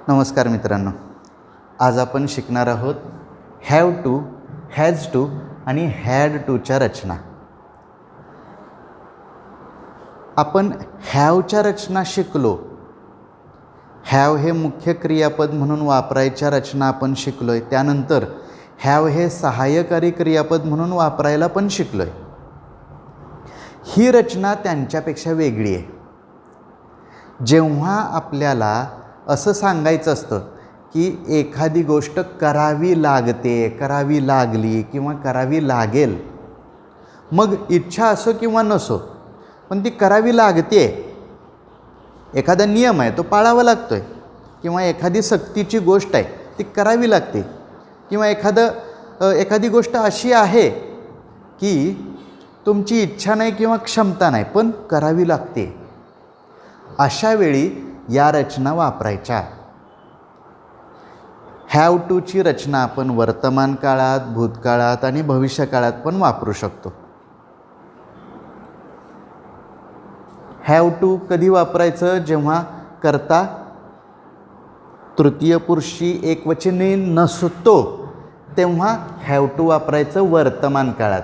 नमस्कार मित्रांनो, आज आपण शिकणार आहोत हॅव टू, हॅज टू आणि हॅड टूच्या रचना. आपण हॅवच्या रचना शिकलो. हॅव हे मुख्य क्रियापद म्हणून वापरायच्या रचना आपण शिकलो आहे. त्यानंतर हॅव हे सहाय्यकारी क्रियापद म्हणून वापरायला पण शिकलो आहे. ही रचना त्यांच्यापेक्षा वेगळी आहे. जेव्हा आपल्याला असं सांगायचं असतं की एखादी गोष्ट करावी लागते, करावी लागली किंवा करावी लागेल, मग इच्छा असो किंवा नसो पण ती करावी लागते. एखादा नियम आहे तो पाळावा लागतो आहे, किंवा एखादी सक्तीची गोष्ट आहे ती करावी लागते, किंवा एखादी गोष्ट अशी आहे की तुमची इच्छा नाही किंवा क्षमता नाही पण करावी लागते. अशा वेळी या रचना वापरायच्या. हॅव टूची रचना आपण वर्तमान काळात, भूतकाळात आणि भविष्यकाळात पण वापरू शकतो. हॅव टू कधी वापरायचं? जेव्हा कर्ता तृतीय पुरुषी एकवचनी नसतो तेव्हा हॅव टू वापरायचं वर्तमान काळात.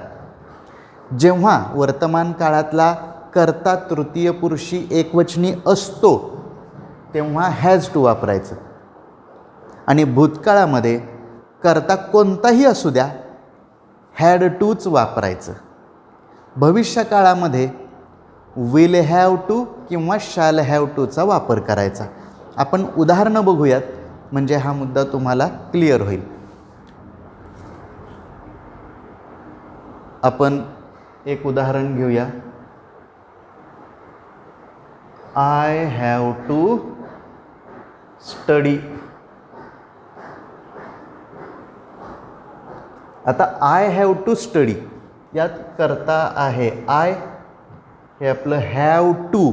जेव्हा वर्तमान काळातला कर्ता तृतीय पुरुषी एकवचनी असतो तेव्हा हॅज टू वापरायचं. आणि भूतकाळामध्ये कर्ता कोणताही असू द्या हॅड टूच वापरायचं. भविष्यकाळामध्ये विल हॅव टू किंवा शॅल हॅव टूचा वापर करायचा. आपण उदाहरणं बघूयात म्हणजे हा मुद्दा तुम्हाला क्लिअर होईल. आपण एक उदाहरण घेऊया. I have to study. आता आय हॅव टू स्टडी यात कर्ता आहे आय, हे आपलं हॅव टू.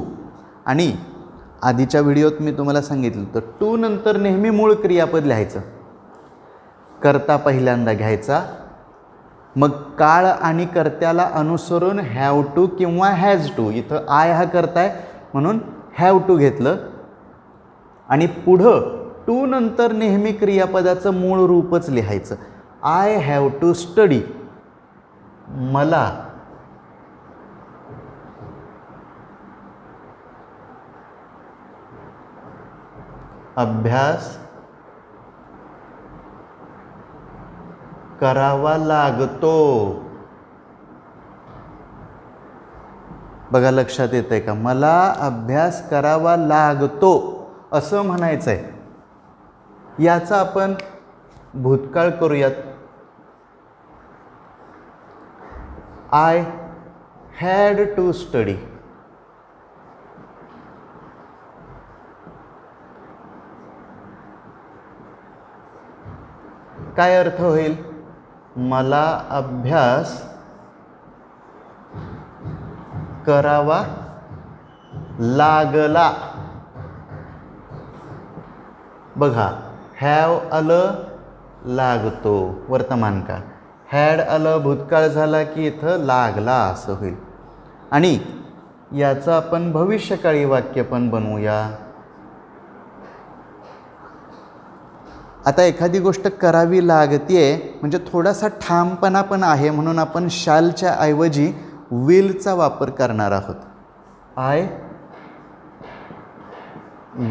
आणि आधीच्या व्हिडिओत मी तुम्हाला सांगितलं तर टू नंतर नेहमी मूळ क्रियापद लिहायचं. कर्ता पहिल्यांदा घ्यायचा, मग काळ आणि कर्त्याला अनुसरून हॅव टू किंवा हॅज टू. इथं आय हा कर्ता आहे म्हणून हॅव टू घेतलं. आणि पुढं टू नंतर नेहमी क्रियापदाचं मूळ रूपच लिहायचं. I have to study. मला अभ्यास करावा लागतो. बघा लक्षात येतंय का? मला अभ्यास करावा लागतो असं म्हणायचं आहे. याचा आपण भूतकाळ करूयात. I had to study. काय अर्थ होईल? मला अभ्यास करावा लागला. बघा हॅव आलं लागतो वर्तमान काळ, हॅड आलं भूतकाळ झाला की इथं लागला असं होईल. आणि याचं आपण भविष्यकाळी वाक्य पण बनवूया. आता एखादी गोष्ट करावी लागते म्हणजे थोडासा ठामपणा पण आहे म्हणून आपण शॅलच्या ऐवजी विलचा वापर करणार आहोत. I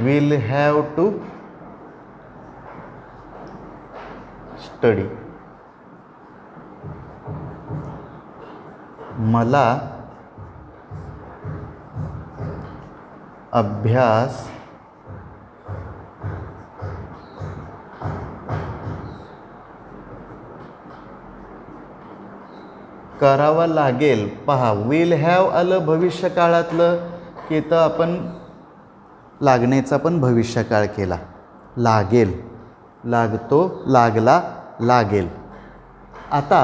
will have to study. मला अभ्यास करावा लागेल. पहा विल हॅव आलं भविष्यकाळातलं की तर आपण लागण्याचा पण भविष्यकाळ केला. लागेल, लागतो, लागला, लागेल. आता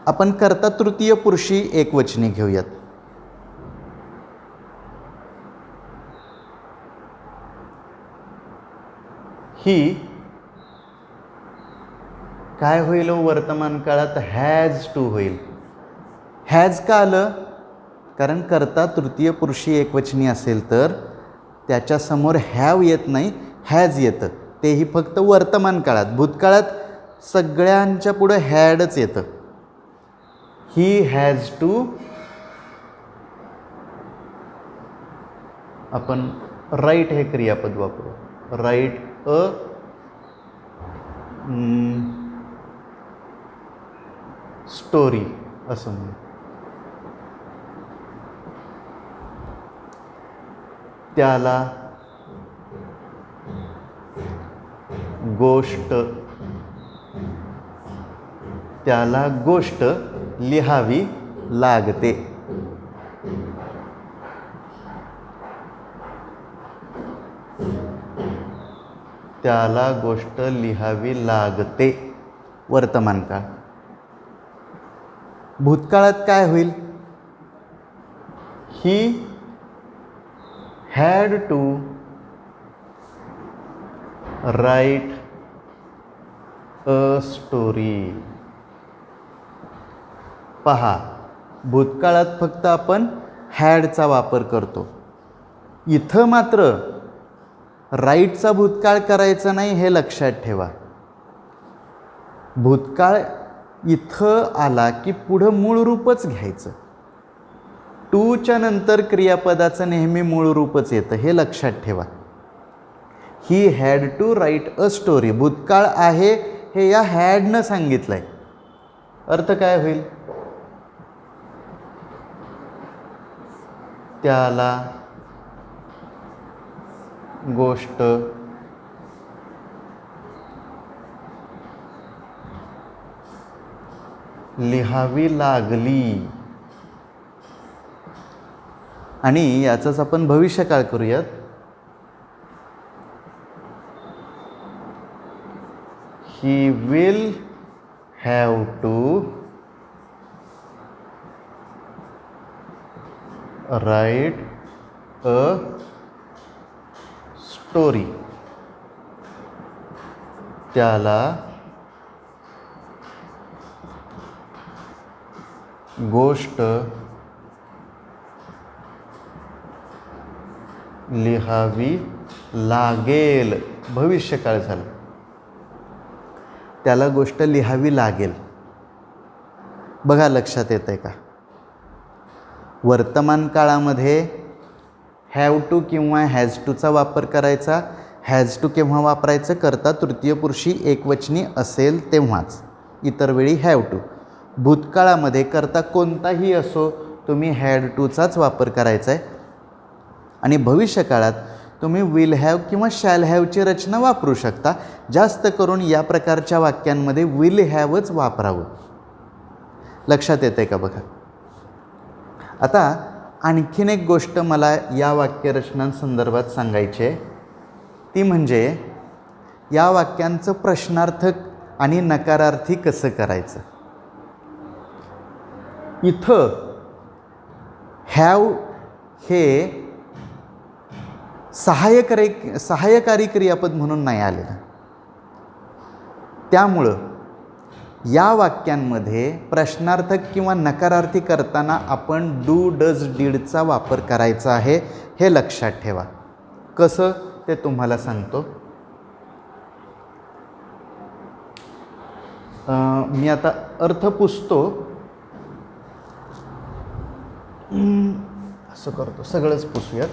आपण कर्ता तृतीय पुरुषी एकवचनी घेऊयात. ही काय होईल? वर्तमान काळात हॅज टू होईल. हॅज का आलं? कारण कर्ता तृतीय पुरुषी एकवचनी असेल तर त्याच्यासमोर हॅव येत नाही, हॅज येतं. तेही फक्त वर्तमान काळात. भूतकाळात सगळ्यांच्या पुढं हॅडच येतं. ही हॅज टू, आपण राईट हे क्रियापद वापरू. राईट अ स्टोरी असं म्हणू. त्याला गोष्ट, त्याला गोष्ट लिहावी लागते. त्याला गोष्ट लिहावी लागते, वर्तमान काळ. भूतकाळात काय होईल? He had to write a story. पहा, भूतकाळात फक्त आपण हॅडचा वापर करतो. इथं मात्र राईटचा भूतकाळ करायचा नाही, हे लक्षात ठेवा. भूतकाळ इथं आला की पुढं मूळ रूपच घ्यायचं. टूच्या नंतर क्रियापदाचं नेहमी मूळ रूपच येतं, हे लक्षात ठेवा. He had to write a story. भूतकाळ आहे हे या हॅडनं सांगितलंय. अर्थ काय होईल? त्याला गोष्ट लिहावी लागली. आणि याचाच आपण भविष्यकाळ करूयात. He will have to write a story. त्याला गोष्ट लिहावी लागेल. भविष्यकाळ झालं. त्याला गोष्ट लिहावी लागेल. बघा, लक्षात येतंय का? वर्तमान काळामध्ये हॅव टू किंवा हॅज टूचा वापर करायचा. हॅज टू केव्हा वापरायचं? करता तृतीय पुरुषी एकवचनी असेल तेव्हाच. इतर वेळी हॅव टू. भूतकाळामध्ये करता कोणताही असो, तुम्ही हॅड टूचाच वापर करायचा आहे. आणि भविष्यकाळात तुम्ही विल हॅव किंवा शॅल हॅवची रचना वापरू शकता. जास्त करून या प्रकारच्या वाक्यांमध्ये विल हॅवच वापरावं. लक्षात येतंय का? बघा, आता आणखीन एक गोष्ट मला या वाक्यरचनांसंदर्भात सांगायची आहे. ती म्हणजे या वाक्यांचं प्रश्नार्थक आणि नकारार्थी कसं करायचं. इथं हॅव हे सहाय्यकारी क्रियापद म्हणून नाही आलेलं. त्यामुळं या वाक्यांमध्ये प्रश्नार्थक किंवा नकारार्थी करताना आपण डू, डज, डीडचा वापर करायचा आहे, हे लक्षात ठेवा. कसं ते तुम्हाला सांगतो. मी आता अर्थ पुसतो. असं करतो, सगळंच पुसूयात.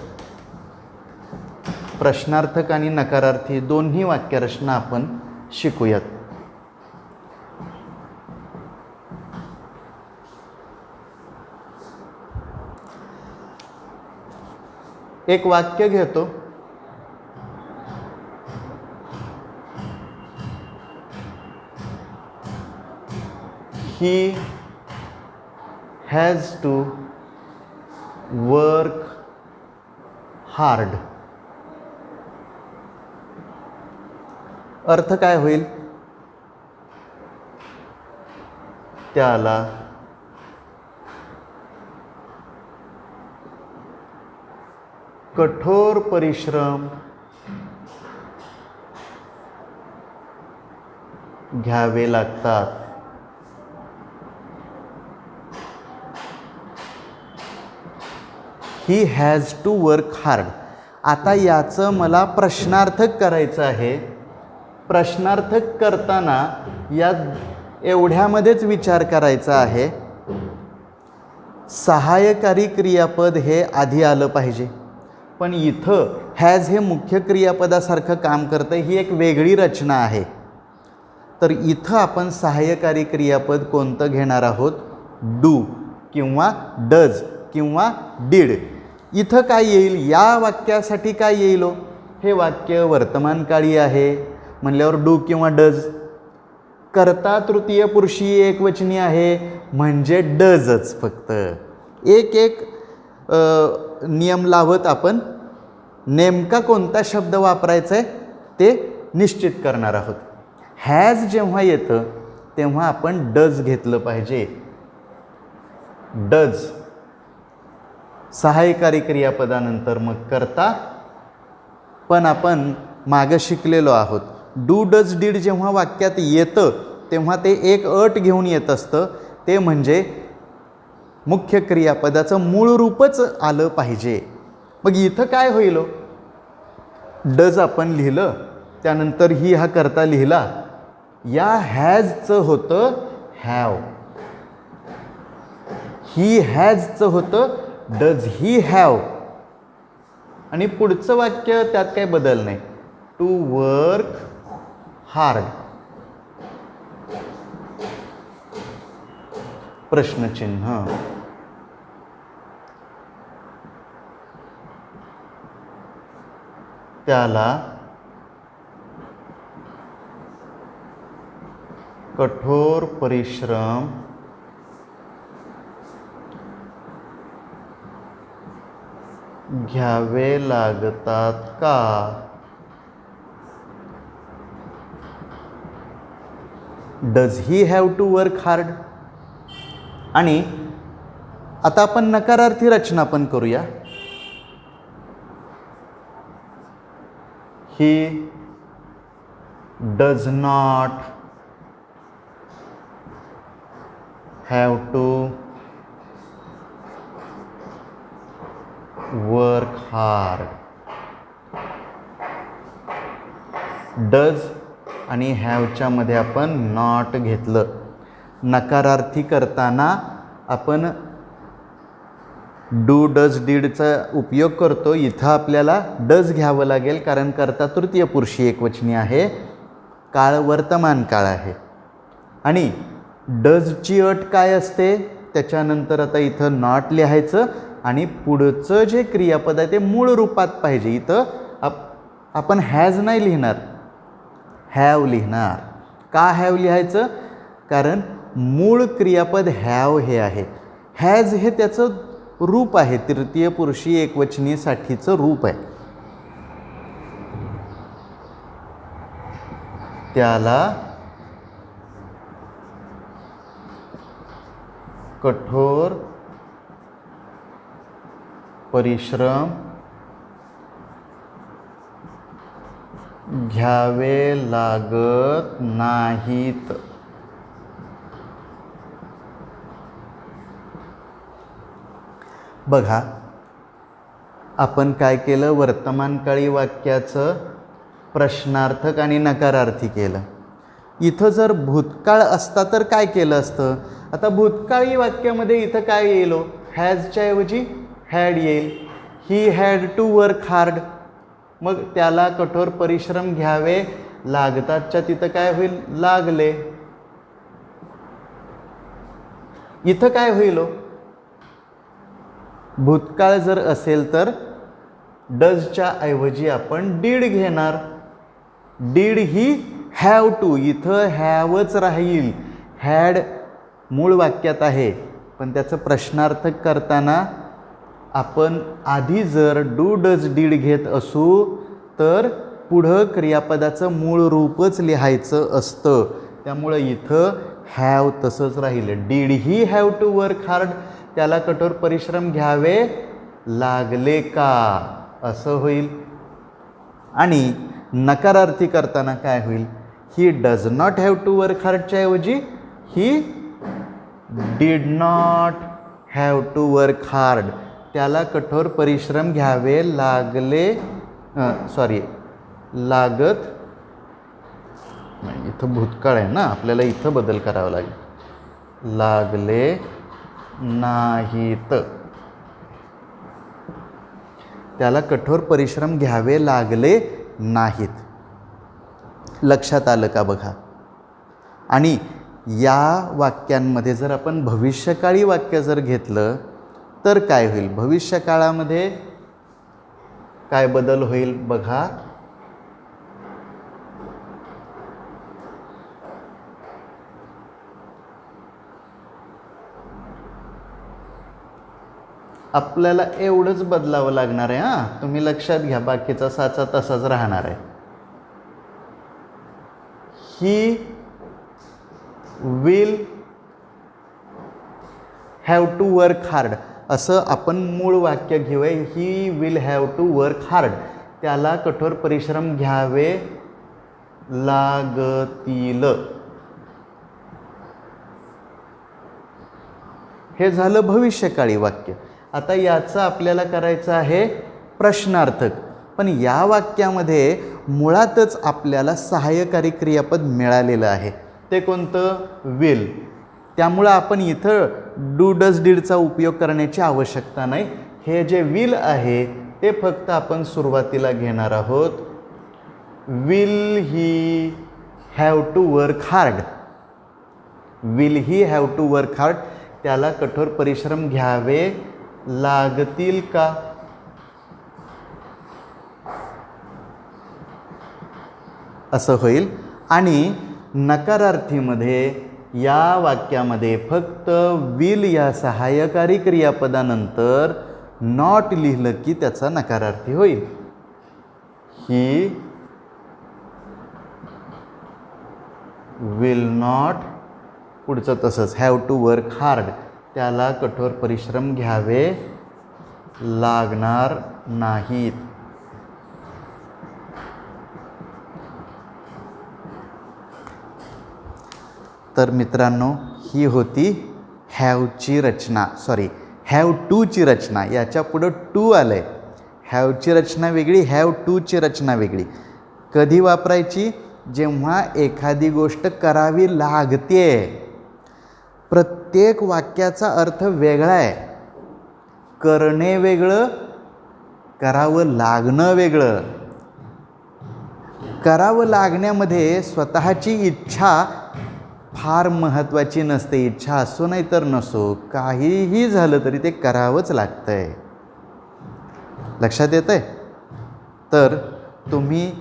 प्रश्नार्थक आणि नकारार्थी दोन्ही वाक्यरचना आपण शिकूयात. एक वाक्य घेतो. He has to work hard. अर्थ काय होईल? त्याला कठोर परिश्रम घ्यावे लागतात. He has to work hard. आता याचं मला प्रश्नार्थक करायचं आहे. प्रश्नार्थक करताना या एवढ्यामध्येच विचार करायचा आहे. सहाय्यकारी क्रियापद हे आधी आलं पाहिजे, पण इथं हॅज हे मुख्य क्रियापदासारखं काम करतं. ही एक वेगळी रचना आहे. तर इथं आपण सहाय्यकारी क्रियापद कोणतं घेणार आहोत? डू किंवा डज किंवा डीड. इथं काय येईल? या वाक्यासाठी काय येईल? हे वाक्य वर्तमानकाळी आहे म्हणल्यावर डू किंवा डज. कर्ता तृतीय पुरुषी एकवचनी आहे म्हणजे डजच. फक्त एक एक नियम लावत आपण नेमका कोणता शब्द वापरायचा आहे ते निश्चित करणार आहोत. हॅज जेव्हा येतं तेव्हा आपण डज घेतलं पाहिजे. डज सहाय्यकारी क्रियापदानंतर मग करता. पण आपण मागं शिकलेलो आहोत, डू डज डीड जेव्हा वाक्यात येतं तेव्हा ते एक अट घेऊन येत असतं. ते म्हणजे मुख्य क्रियापदाचं मूळ रूपच आलं पाहिजे. मग इथं काय होईल? डज आपण लिहिलं, त्यानंतर ही हा करता लिहिला. या हॅजचं होतं हॅव, ही हॅजचं होतं डज ही हॅव. आणि पुढचं वाक्य त्यात काही बदल नाही. To work hard. प्रश्नचिन्ह. त्याला कठोर परिश्रम घ्यावे लागतात का? Does he have to work hard. आणि आता आपण नकारार्थी रचना पण करूया. He does not have to work hard. Does आणि हॅवच्या मध्ये आपण नॉट घेतलं. नकारार्थी करताना आपण डू डज डीडचा उपयोग करतो. इथं आपल्याला डज घ्यावं लागेल कारण कर्ता तृतीय पुरुषी एकवचनी आहे, काळ वर्तमान काळ आहे. आणि डजची अट काय असते? त्याच्यानंतर आता इथं नॉट लिहायचं आणि पुढचं जे क्रियापद आहे ते मूळ रूपात पाहिजे. इथं आपण हॅज नाही लिहिणार, हॅव लिहिणार. का हॅव लिहायचं? कारण मूळ क्रियापद हॅव हे आहे. हॅज हे त्याचं रूप आहे, तृतीय पुरुषी एकवचनीसाठीचं रूप आहे. त्याला कठोर परिश्रम घ्यावे लागत नाहीत. बघा, आपण काय केलं? वर्तमानकाळी वाक्याचं प्रश्नार्थक आणि नकारार्थी केलं. इथं जर भूतकाळ असता तर काय केलं असतं? आता भूतकाळी वाक्यामध्ये इथं काय येईल? हॅजच्या ऐवजी हॅड येईल. He had to work hard. मग त्याला कठोर परिश्रम घ्यावे लागतातच्या तिथं काय होईल? लागले. इथं काय होईल? भूतकाळ जर असेल तर डजच्या ऐवजी आपण डीड घेणार. Did he have to. इथं हॅवच राहील. हॅड मूळ वाक्यात आहे, पण त्याचं प्रश्नार्थक करताना आपण आधी जर डू डज डीड घेत असू तर पुढं क्रियापदाचं मूळ रूपच लिहायचं असतं. त्यामुळं इथं हॅव तसंच राहिलं. Did he have to work hard. त्याला कठोर परिश्रम घ्यावे लागले का? असं होईल. आणि नकारार्थी करताना काय होईल? He does not have to work हार्डच्या ऐवजी he did not have to work hard. त्याला कठोर परिश्रम घ्यावे लागले सॉरी लागत नाही, इथं भूतकाळ आहे ना, आपल्याला इथं बदल करावा लागेल. लागले नाहीत. त्याला कठोर परिश्रम घ्यावे लागले नाहीत. लक्षात आलं का बघा. आणि या वाक्यांमध्ये जर आपण भविष्यकाळी वाक्य जर घेतलं तर काय होईल, भविष्यकाळामध्ये काय बदल होईल बघा. आपल्याला एवढंच बदलावं लागणार आहे. हां, तुम्ही लक्षात घ्या, बाकीचा साचा तसाच राहणार आहे. He will have to work hard असं आपण मूळ वाक्य घेऊया. He will have to work hard. त्याला कठोर परिश्रम घ्यावे लागतील. हे झालं भविष्यकाळी वाक्य. आता याचं आपल्याला करायचं आहे प्रश्नार्थक. पण या वाक्यामध्ये मुळातच आपल्याला सहाय्यकारी क्रियापद मिळालेलं आहे. ते कोणतं, विल. त्यामुळं आपण इथं डू डज डीडचा उपयोग करण्याची आवश्यकता नाही. हे जे विल आहे ते फक्त आपण सुरुवातीला घेणार आहोत. Will he have to work hard. Will he have to work hard. त्याला कठोर परिश्रम घ्यावे लागतील का. असं होईल. आणि नकारार्थीमध्ये या वाक्यामध्ये फक्त विल या सहाय्यकारी क्रियापदानंतर नॉट लिहिलं की त्याचा नकारार्थी होईल. ही विल नॉट, पुढचं तसंच हॅव टू वर्क हार्ड. त्याला कठोर परिश्रम घ्यावे लागणार नाहीत. तर मित्रांनो, ही होती हॅवची रचना, सॉरी हॅव टूची रचना. याच्या पुढं टू आलं आहे. हॅवची रचना वेगळी, हॅव टूची रचना वेगळी. कधी वापरायची, जेव्हा एखादी गोष्ट करावी लागते. प्रत्येक वाक्याचा अर्थ वेगळा आहे. करणे वेगळं, करावं लागणं वेगळं. करावं लागण्यामध्ये स्वतःची इच्छा फार महत्त्वाची नसते. इच्छा असो नाही तर नसो, काहीही झालं तरी ते करावंच लागतंय. लक्षात येतंय. तर तुम्ही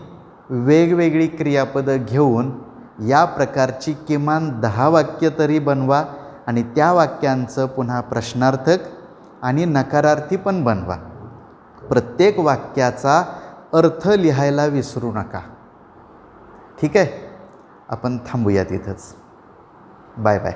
वेगवेगळी क्रियापदं घेऊन या प्रकारची किमान 10 वाक्य तरी बनवा आणि त्या वाक्यांचं पुन्हा प्रश्नार्थक आणि नकारार्थी पण बनवा. प्रत्येक वाक्याचा अर्थ लिहायला विसरू नका. ठीक आहे. आपण थांबूया तिथंच. Bye bye.